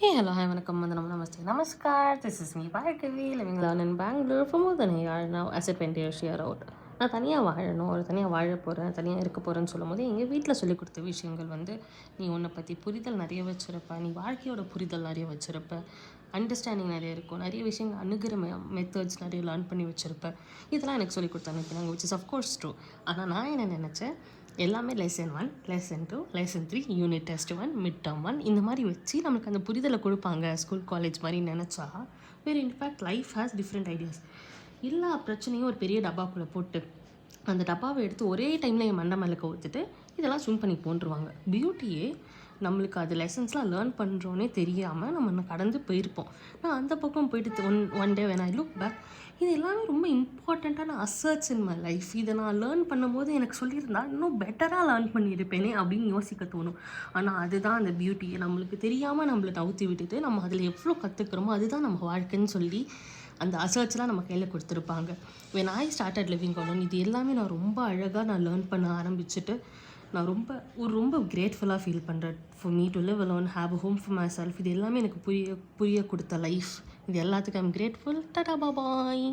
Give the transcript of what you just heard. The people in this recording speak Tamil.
Hello, hi, வணக்கம், வந்தனம், நமஸ்தே, நமஸ்கார். This is me, Bhargavi, living alone in Bangalore for more than a year now as a 20 years year old. நான் தனியாக வாழணும், தனியாக வாழ போகிறேன், தனியாக இருக்க போகிறேன்னு சொல்லும்போது எங்கள் வீட்டில் சொல்லிக் கொடுத்த விஷயங்கள் நீ உன்னை பற்றி புரிதல் நிறைய வச்சுருப்ப, நீ வாழ்க்கையோட புரிதல் நிறைய வச்சுருப்ப, அண்டர்ஸ்டாண்டிங் நிறைய இருக்கும், நிறைய விஷயங்கள் அணுகிற மெத்தட்ஸ் நிறைய லேர்ன் பண்ணி வச்சுருப்ப. இதெல்லாம் எனக்கு சொல்லிக் கொடுத்து அனுப்பினாங்க, விச் இஸ் அஃப்கோர்ஸ் ட்ரூ. ஆனால் நான் என்ன நினச்சேன், எல்லாமே lesson 1, lesson 2, lesson 3, unit test 1, mid term 1 இந்த மாதிரி வச்சு நம்மளுக்கு அந்த புரிதலை கொடுப்பாங்க ஸ்கூல் காலேஜ் மாதிரி நினச்சா, வேறு in fact life has different ideas. எல்லா பிரச்சனையும் ஒரு பெரிய டப்பாக்குள்ளே போட்டு அந்த டப்பாவை எடுத்து ஒரே டைமில் என் மண்டை மேலே கவுத்துட்டு இதெல்லாம் ஸ்விம் பண்ணி போன்றுவாங்க. பியூட்டியே நம்மளுக்கு அது லெசன்ஸ்லாம் லேர்ன் பண்ணுறோன்னே தெரியாமல் நம்ம கடந்து போயிருப்போம். நான் அந்த பக்கம் போயிட்டு ஒன் டே வேணா ஐ லுக் பேக், இது எல்லாமே ரொம்ப இம்பார்ட்டண்ட்டான அசர்ட்ஸ் இன் மை லைஃப். இதை நான் லேர்ன் பண்ணும்போது எனக்கு சொல்லியிருந்தா இன்னும் பெட்டராக லேர்ன் பண்ணியிருப்பேனே அப்படின்னு யோசிக்க தோணும். ஆனால் அதுதான் அந்த பியூட்டியை, நம்மளுக்கு தெரியாமல் நம்மளை நவுத்தி விட்டுட்டு நம்ம அதில் எவ்வளோ கற்றுக்குறோமோ அதுதான் நம்ம வாழ்க்கைன்னு சொல்லி அந்த அசர்ட்ஸ்லாம் நம்ம கையில் கொடுத்துருப்பாங்க. when I started living alone இது எல்லாமே நான் ரொம்ப அழகாக லேர்ன் பண்ண ஆரம்பிச்சுட்டு நான் ரொம்ப கிரேட்ஃபுல்லாக ஃபீல் பண்ணுறேன். For me to live alone, have a home for my self. இது எல்லாமே எனக்கு புரிய கொடுத்த லைஃப். இது எல்லாத்துக்கும் ஐம் கிரேட்ஃபுல். டாடா பாய்.